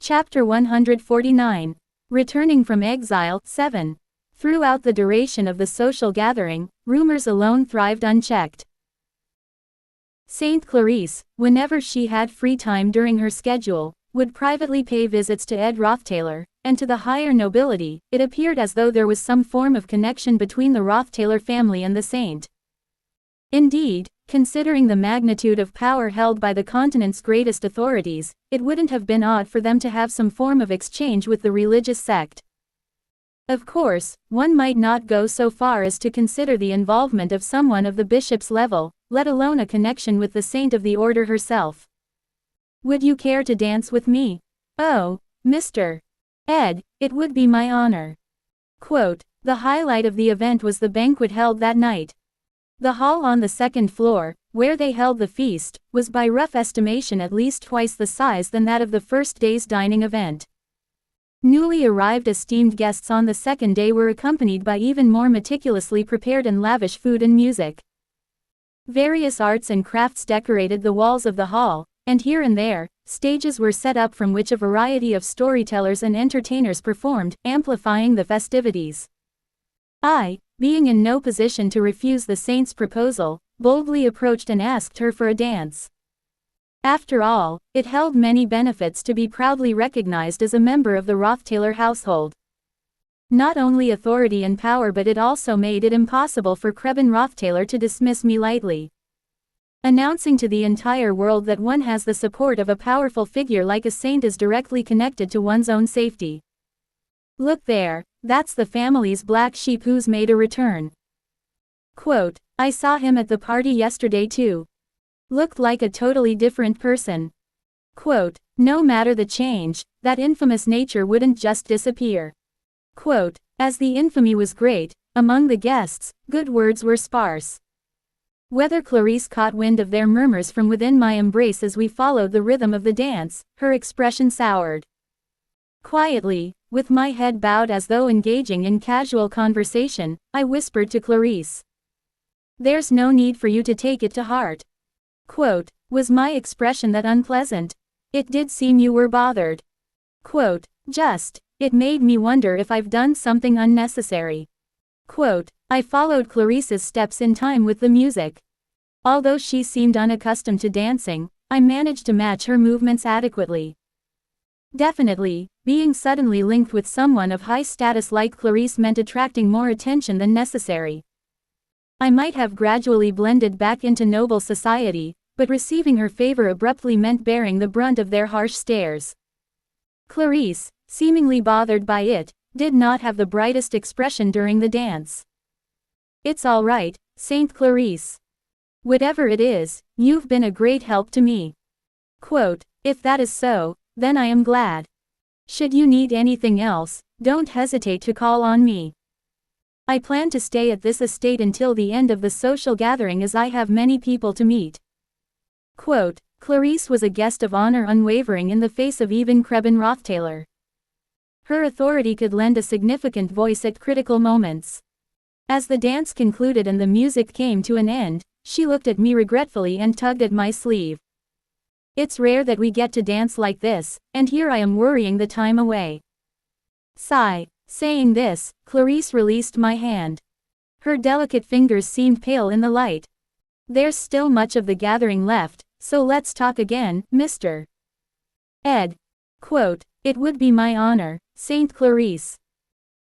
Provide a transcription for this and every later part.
Chapter 149. Returning from Exile, 7. Throughout the duration of the social gathering, rumors alone thrived unchecked. Saint Clarice, whenever she had free time during her schedule, would privately pay visits to Ed Roththaler, and to the higher nobility. It appeared as though there was some form of connection between the Roththaler family and the saint. Indeed, considering the magnitude of power held by the continent's greatest authorities, it wouldn't have been odd for them to have some form of exchange with the religious sect. Of course, one might not go so far as to consider the involvement of someone of the bishop's level, let alone a connection with the saint of the order herself. "Would you care to dance with me? Oh, Mr. Ed, it would be my honor." Quote, the highlight of the event was the banquet held that night. The hall on the second floor, where they held the feast, was by rough estimation at least twice the size than that of the first day's dining event. Newly arrived esteemed guests on the second day were accompanied by even more meticulously prepared and lavish food and music. Various arts and crafts decorated the walls of the hall, and here and there, stages were set up from which a variety of storytellers and entertainers performed, amplifying the festivities. I, being in no position to refuse the saint's proposal, boldly approached and asked her for a dance. After all, it held many benefits to be proudly recognized as a member of the Roththaler household. Not only authority and power, but it also made it impossible for Krebin Roththaler to dismiss me lightly. Announcing to the entire world that one has the support of a powerful figure like a saint is directly connected to one's own safety. "Look there, that's the family's black sheep who's made a return." Quote, "I saw him at the party yesterday too. Looked like a totally different person." Quote, "No matter the change, that infamous nature wouldn't just disappear." Quote, "As the infamy was great, among the guests, good words were sparse." Whether Clarice caught wind of their murmurs from within my embrace as we followed the rhythm of the dance, her expression soured. Quietly, with my head bowed as though engaging in casual conversation, I whispered to Clarice, "There's no need for you to take it to heart." Quote, "Was my expression that unpleasant? It did seem you were bothered." Quote, "It made me wonder if I've done something unnecessary." Quote, I followed Clarice's steps in time with the music. Although she seemed unaccustomed to dancing, I managed to match her movements adequately. Definitely, being suddenly linked with someone of high status like Clarice meant attracting more attention than necessary. I might have gradually blended back into noble society, but receiving her favor abruptly meant bearing the brunt of their harsh stares. Clarice, seemingly bothered by it, did not have the brightest expression during the dance. "It's all right, Saint Clarice. Whatever it is, you've been a great help to me." Quote, "If that is so, then I am glad. Should you need anything else, don't hesitate to call on me. I plan to stay at this estate until the end of the social gathering as I have many people to meet." Quote, Clarice was a guest of honor, unwavering in the face of even Krebin Roththaler. Her authority could lend a significant voice at critical moments. As the dance concluded and the music came to an end, she looked at me regretfully and tugged at my sleeve. "It's rare that we get to dance like this, and here I am worrying the time away." Sigh. Saying this, Clarice released my hand. Her delicate fingers seemed pale in the light. "There's still much of the gathering left, so let's talk again, Mr. Ed." Quote, "It would be my honor, Saint Clarice."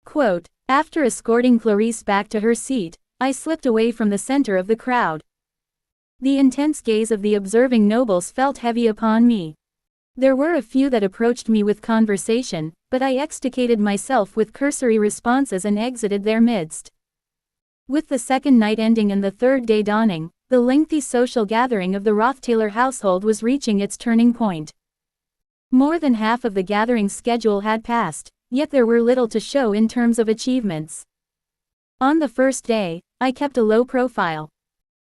Quote, after escorting Clarice back to her seat, I slipped away from the center of the crowd. The intense gaze of the observing nobles felt heavy upon me. There were a few that approached me with conversation, but I extricated myself with cursory responses and exited their midst. With the second night ending and the third day dawning, the lengthy social gathering of the Roththaler household was reaching its turning point. More than half of the gathering's schedule had passed, yet there were little to show in terms of achievements. On the first day, I kept a low profile.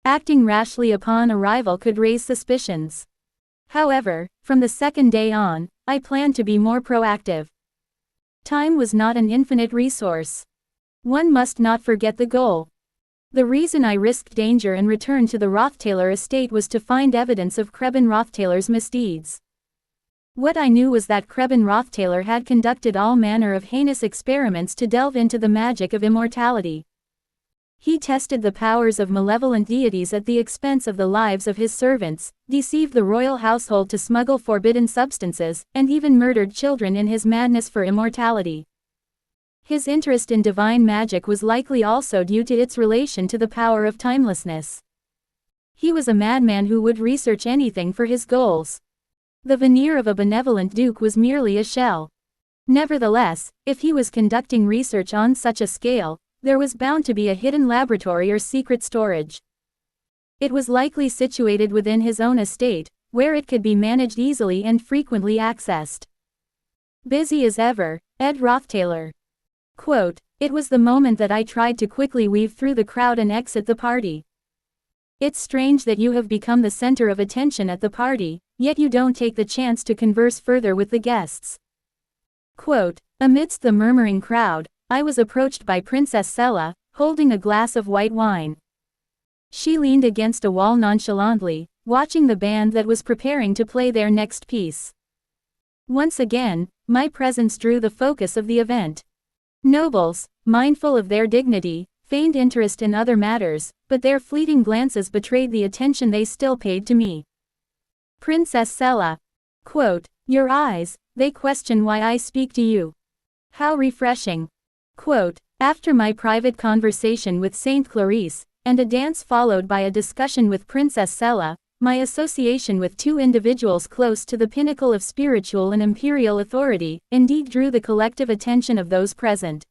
Acting rashly upon arrival could raise suspicions. However, from the second day on, I planned to be more proactive. Time was not an infinite resource. One must not forget the goal. The reason I risked danger and returned to the Roththaler estate was to find evidence of Krebin Roththaler's misdeeds. What I knew was that Krebin Rothtaler had conducted all manner of heinous experiments to delve into the magic of immortality. He tested the powers of malevolent deities at the expense of the lives of his servants, deceived the royal household to smuggle forbidden substances, and even murdered children in his madness for immortality. His interest in divine magic was likely also due to its relation to the power of timelessness. He was a madman who would research anything for his goals. The veneer of a benevolent duke was merely a shell. Nevertheless, if he was conducting research on such a scale, there was bound to be a hidden laboratory or secret storage. It was likely situated within his own estate, where it could be managed easily and frequently accessed. Busy as ever, Ed Rothtaler. Quote, "It was the moment that I tried to quickly weave through the crowd and exit the party. It's strange that you have become the center of attention at the party, yet you don't take the chance to converse further with the guests." Quote, "Amidst the murmuring crowd, I was approached by Princess Sela, holding a glass of white wine. She leaned against a wall nonchalantly, watching the band that was preparing to play their next piece. Once again, my presence drew the focus of the event. Nobles, mindful of their dignity, feigned interest in other matters, but their fleeting glances betrayed the attention they still paid to me. Princess Sela. Quote, "Your eyes, they question why I speak to you. How refreshing." Quote, "After my private conversation with Saint Clarice, and a dance followed by a discussion with Princess Sela, my association with two individuals close to the pinnacle of spiritual and imperial authority, indeed drew the collective attention of those present.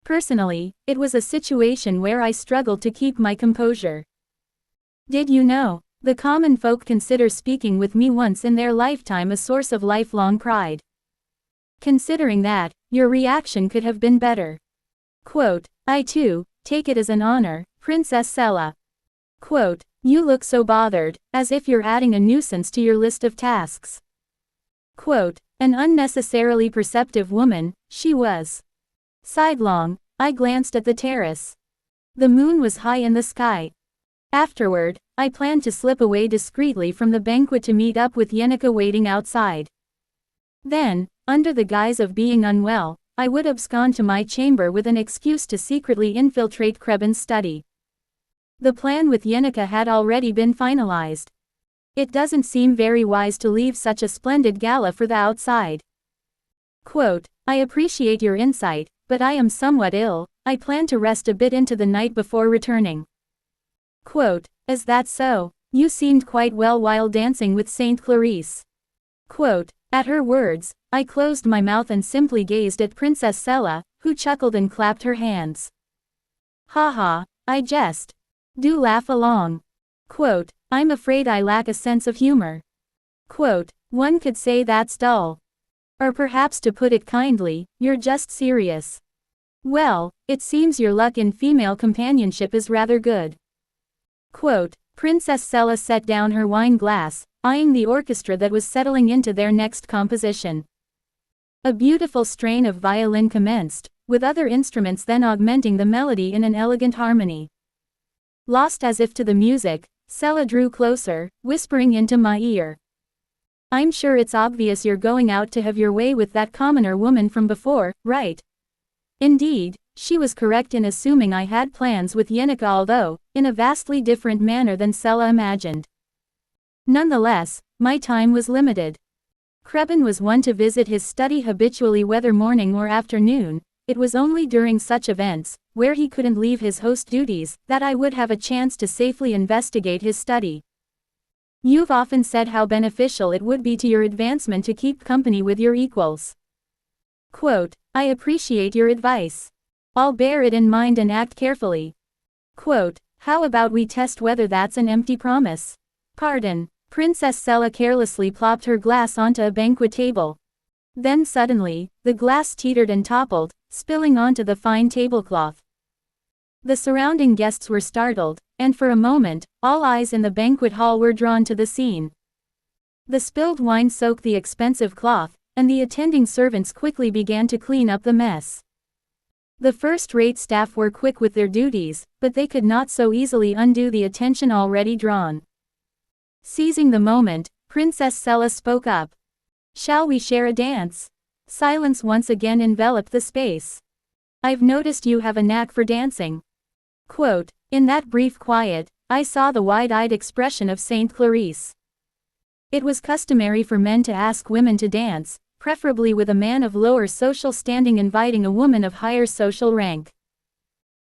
Personally, it was a situation where I struggled to keep my composure. Did you know, the common folk consider speaking with me once in their lifetime a source of lifelong pride. Considering that, your reaction could have been better. Quote, I too, take it as an honor, Princess Sela. Quote, you look so bothered, as if you're adding a nuisance to your list of tasks. Quote, an unnecessarily perceptive woman, she was. Sidelong, I glanced at the terrace. The moon was high in the sky. Afterward, I planned to slip away discreetly from the banquet to meet up with Yenica waiting outside. Then, under the guise of being unwell, I would abscond to my chamber with an excuse to secretly infiltrate Krebin's study. The plan with Yenica had already been finalized. It doesn't seem very wise to leave such a splendid gala for the outside. Quote, I appreciate your insight, but I am somewhat ill, I plan to rest a bit into the night before returning. Quote, is that so? You seemed quite well while dancing with Saint Clarice. Quote, at her words, I closed my mouth and simply gazed at Princess Sela, who chuckled and clapped her hands. Ha ha, I jest. Do laugh along. Quote, I'm afraid I lack a sense of humor. Quote, one could say that's dull. Or perhaps to put it kindly, you're just serious. Well, it seems your luck in female companionship is rather good. Quote, Princess Sela set down her wine glass, eyeing the orchestra that was settling into their next composition. A beautiful strain of violin commenced, with other instruments then augmenting the melody in an elegant harmony. Lost as if to the music, Sela drew closer, whispering into my ear. I'm sure it's obvious you're going out to have your way with that commoner woman from before, right? Indeed, she was correct in assuming I had plans with Yenica, although, in a vastly different manner than Sela imagined. Nonetheless, my time was limited. Krebin was one to visit his study habitually whether morning or afternoon. It was only during such events, where he couldn't leave his host duties, that I would have a chance to safely investigate his study. You've often said how beneficial it would be to your advancement to keep company with your equals. Quote, I appreciate your advice. I'll bear it in mind and act carefully. Quote, how about we test whether that's an empty promise? Pardon. Princess Sela carelessly plopped her glass onto a banquet table. Then suddenly, the glass teetered and toppled, spilling onto the fine tablecloth. The surrounding guests were startled, and for a moment, all eyes in the banquet hall were drawn to the scene. The spilled wine soaked the expensive cloth, and the attending servants quickly began to clean up the mess. The first-rate staff were quick with their duties, but they could not so easily undo the attention already drawn. Seizing the moment, Princess Sela spoke up. Shall we share a dance? Silence once again enveloped the space. I've noticed you have a knack for dancing. Quote, in that brief quiet, I saw the wide-eyed expression of Saint Clarice. It was customary for men to ask women to dance, preferably with a man of lower social standing inviting a woman of higher social rank.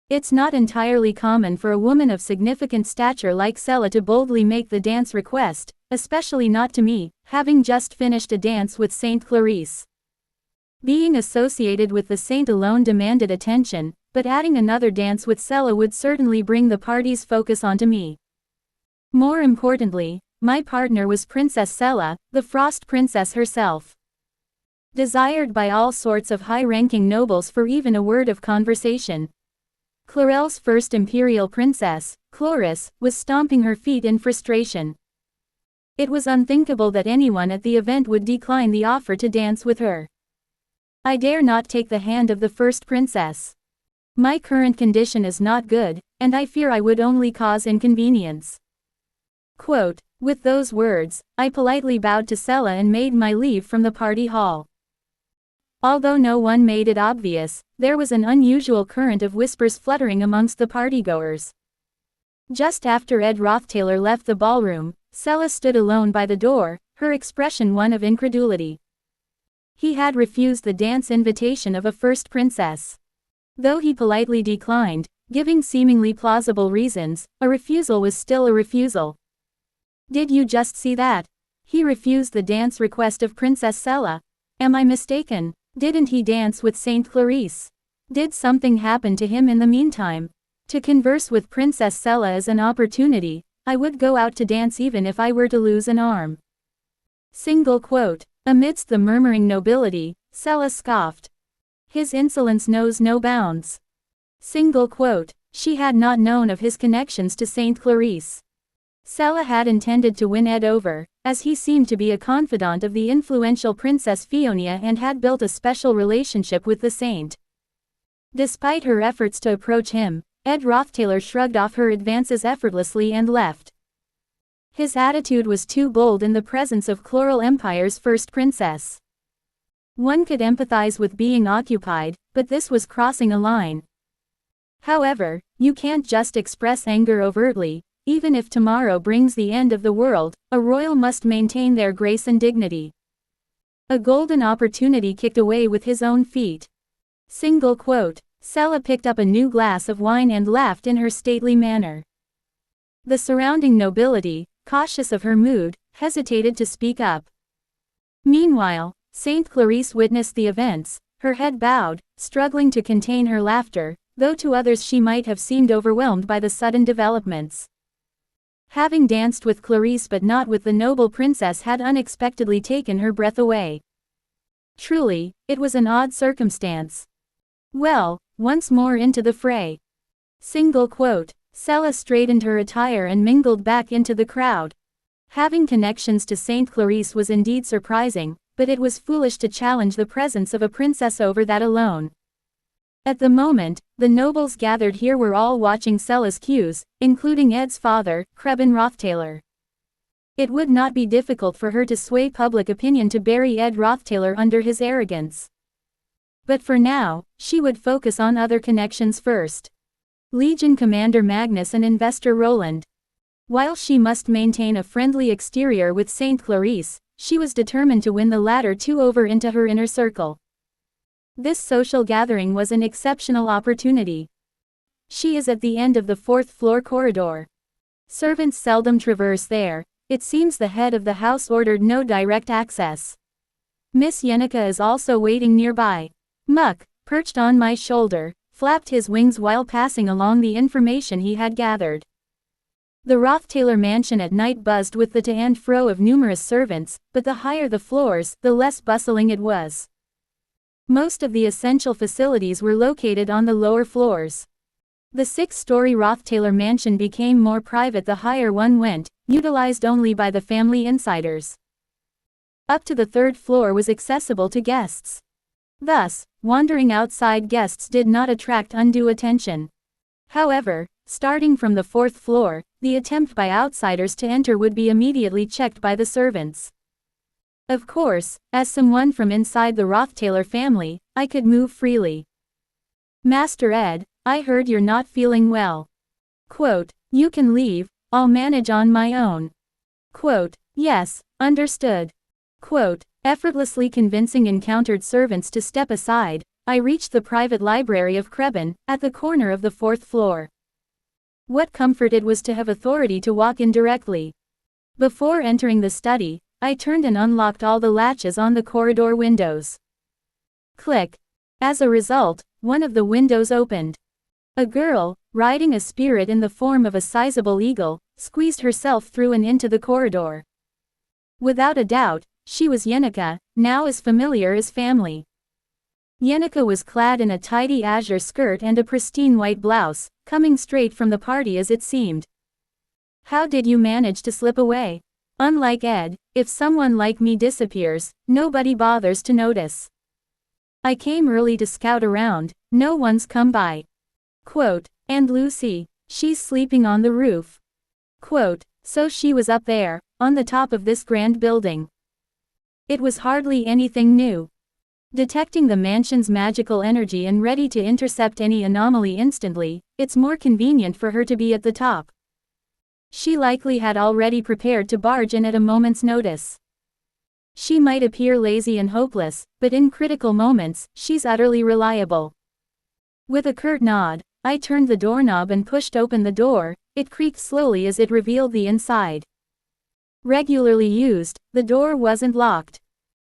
It's not entirely common for a woman of significant stature like Sella to boldly make the dance request, especially not to me, having just finished a dance with Saint Clarice. Being associated with the saint alone demanded attention, but adding another dance with Sella would certainly bring the party's focus onto me. More importantly, my partner was Princess Sella, the Frost Princess herself. Desired by all sorts of high-ranking nobles for even a word of conversation. Clarel's first imperial princess, Chloris, was stomping her feet in frustration. It was unthinkable that anyone at the event would decline the offer to dance with her. I dare not take the hand of the first princess. My current condition is not good, and I fear I would only cause inconvenience. Quote, with those words, I politely bowed to Sella and made my leave from the party hall. Although no one made it obvious, there was an unusual current of whispers fluttering amongst the partygoers. Just after Ed Roththaler left the ballroom, Sella stood alone by the door, her expression one of incredulity. He had refused the dance invitation of a first princess. Though he politely declined, giving seemingly plausible reasons, a refusal was still a refusal. Did you just see that? He refused the dance request of Princess Sella. Am I mistaken? Didn't he dance with Saint Clarice? Did something happen to him in the meantime? To converse with Princess Sella is an opportunity. I would go out to dance even if I were to lose an arm. Single quote. Amidst the murmuring nobility, Sella scoffed. His insolence knows no bounds. Single quote. She had not known of his connections to Saint Clarice. Sella had intended to win Ed over, as he seemed to be a confidant of the influential Princess Fionia and had built a special relationship with the saint. Despite her efforts to approach him, Ed Roththaler shrugged off her advances effortlessly and left. His attitude was too bold in the presence of Chloral Empire's first princess. One could empathize with being occupied, but this was crossing a line. However, you can't just express anger overtly. Even if tomorrow brings the end of the world, a royal must maintain their grace and dignity. A golden opportunity kicked away with his own feet. Single quote. Sella picked up a new glass of wine and laughed in her stately manner. The surrounding nobility, cautious of her mood, hesitated to speak up. Meanwhile, Saint Clarice witnessed the events, her head bowed, struggling to contain her laughter, though to others she might have seemed overwhelmed by the sudden developments. Having danced with Clarice but not with the noble princess had unexpectedly taken her breath away. Truly, it was an odd circumstance. Well, once more into the fray. Single quote. Sella straightened her attire and mingled back into the crowd. Having connections to Saint Clarice was indeed surprising, but it was foolish to challenge the presence of a princess over that alone. At the moment, the nobles gathered here were all watching Sella's cues, including Ed's father, Krebin Roththaler. It would not be difficult for her to sway public opinion to bury Ed Roththaler under his arrogance. But for now, she would focus on other connections first. Legion Commander Magnus and Investor Roland. While she must maintain a friendly exterior with Saint Clarice, she was determined to win the latter two over into her inner circle. This social gathering was an exceptional opportunity. She is at the end of the fourth-floor corridor. Servants seldom traverse there. It seems the head of the house ordered no direct access. Miss Yenica is also waiting nearby. Muck, perched on my shoulder, flapped his wings while passing along the information he had gathered. The Roththaler mansion at night buzzed with the to and fro of numerous servants, but the higher the floors, the less bustling it was. Most of the essential facilities were located on the lower floors. The six-story Roththaler mansion became more private the higher one went, utilized only by the family insiders. Up to the third floor was accessible to guests. Thus, wandering outside guests did not attract undue attention. However, starting from the fourth floor, the attempt by outsiders to enter would be immediately checked by the servants. Of course, as someone from inside the Rothtaler family, I could move freely. Master Ed, I heard you're not feeling well. Quote, you can leave, I'll manage on my own. Quote, yes, understood. Quote, effortlessly convincing encountered servants to step aside, I reached the private library of Krebin, at the corner of the 4th floor. What comfort it was to have authority to walk in directly. Before entering the study, I turned and unlocked all the latches on the corridor windows. Click. As a result, one of the windows opened. A girl, riding a spirit in the form of a sizable eagle, squeezed herself through and into the corridor. Without a doubt, she was Yenica, now as familiar as family. Yenica was clad in a tidy azure skirt and a pristine white blouse, coming straight from the party as it seemed. How did you manage to slip away? Unlike Ed, if someone like me disappears, nobody bothers to notice. I came early to scout around, no one's come by. Quote, and Lucy, she's sleeping on the roof. Quote, so she was up there, on the top of this grand building. It was hardly anything new. Detecting the mansion's magical energy and ready to intercept any anomaly instantly, it's more convenient for her to be at the top. She likely had already prepared to barge in at a moment's notice. She might appear lazy and hopeless, but in critical moments, she's utterly reliable. With a curt nod, I turned the doorknob and pushed open the door. It creaked slowly as it revealed the inside. Regularly used, the door wasn't locked.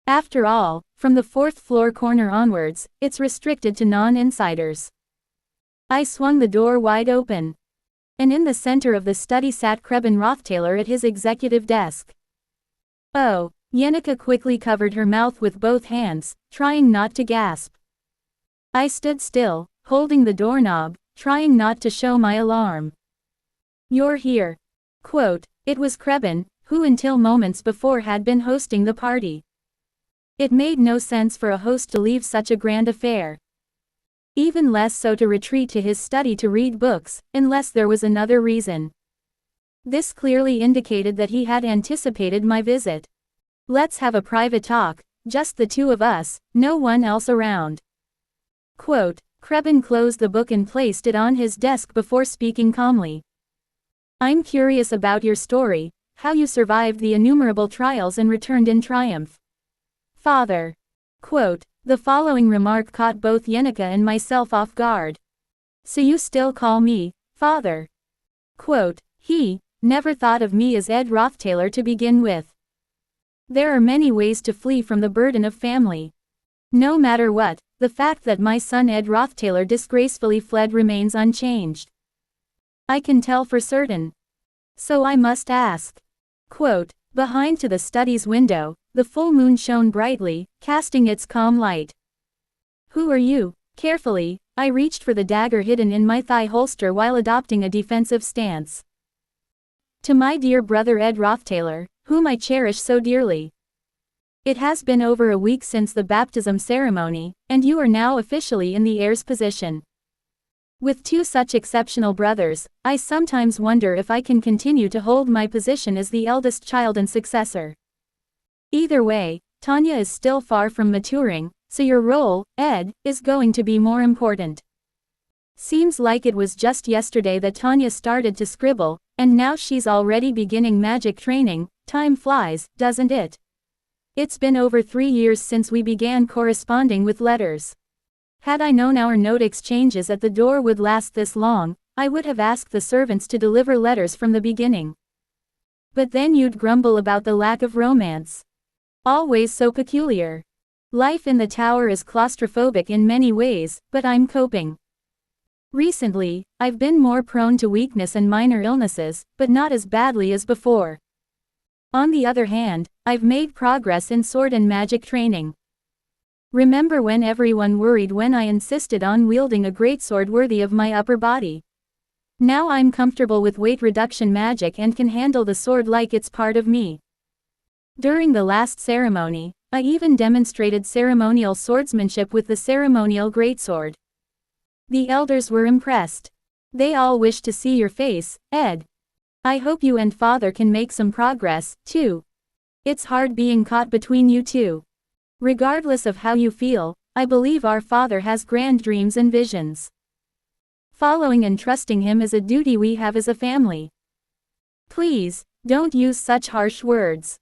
After all, from the 4th floor corner onwards, it's restricted to non-insiders. I swung the door wide open. And in the center of the study sat Krebin Rothtaler at his executive desk. Oh, Yenica quickly covered her mouth with both hands, trying not to gasp. I stood still, holding the doorknob, trying not to show my alarm. You're here. Quote, it was Krebin, who until moments before had been hosting the party. It made no sense for a host to leave such a grand affair. Even less so to retreat to his study to read books, unless there was another reason. This clearly indicated that he had anticipated my visit. Let's have a private talk, just the two of us, no one else around. Quote, Krebin closed the book and placed it on his desk before speaking calmly. I'm curious about your story, how you survived the innumerable trials and returned in triumph. Father. Quote, the following remark caught both Yenica and myself off guard. So you still call me, Father? Quote, he never thought of me as Ed Rothtaler to begin with. There are many ways to flee from the burden of family. No matter what, the fact that my son Ed Rothtaler disgracefully fled remains unchanged. I can tell for certain. So I must ask. Quote, behind to the study's window, the full moon shone brightly, casting its calm light. Who are you? Carefully, I reached for the dagger hidden in my thigh holster while adopting a defensive stance. To my dear brother Ed Rothtaler, whom I cherish so dearly. It has been over a week since the baptism ceremony, and you are now officially in the heir's position. With two such exceptional brothers, I sometimes wonder if I can continue to hold my position as the eldest child and successor. Either way, Tanya is still far from maturing, so your role, Ed, is going to be more important. Seems like it was just yesterday that Tanya started to scribble, and now she's already beginning magic training. Time flies, doesn't it? It's been over 3 years since we began corresponding with letters. Had I known our note exchanges at the door would last this long, I would have asked the servants to deliver letters from the beginning. But then you'd grumble about the lack of romance. Always so peculiar. Life in the tower is claustrophobic in many ways, but I'm coping. Recently, I've been more prone to weakness and minor illnesses, but not as badly as before. On the other hand, I've made progress in sword and magic training. Remember when everyone worried when I insisted on wielding a greatsword worthy of my upper body? Now I'm comfortable with weight reduction magic and can handle the sword like it's part of me. During the last ceremony, I even demonstrated ceremonial swordsmanship with the ceremonial greatsword. The elders were impressed. They all wish to see your face, Ed. I hope you and Father can make some progress, too. It's hard being caught between you two. Regardless of how you feel, I believe our Father has grand dreams and visions. Following and trusting Him is a duty we have as a family. Please, don't use such harsh words.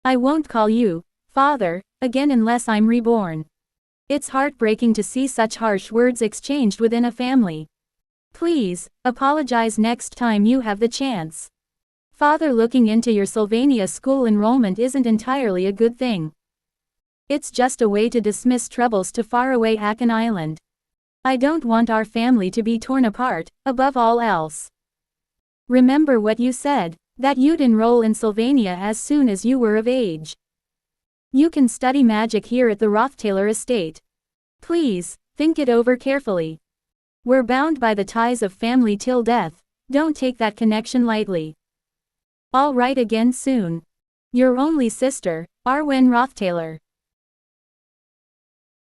I won't call you, Father, again unless I'm reborn. It's heartbreaking to see such harsh words exchanged within a family. Please, apologize next time you have the chance. Father, looking into your Sylvania school enrollment isn't entirely a good thing. It's just a way to dismiss troubles to faraway Akan Island. I don't want our family to be torn apart, above all else. Remember what you said, that you'd enroll in Sylvania as soon as you were of age. You can study magic here at the Rothtaylor estate. Please, think it over carefully. We're bound by the ties of family till death, don't take that connection lightly. I'll write again soon. Your only sister, Arwen Rothtaylor.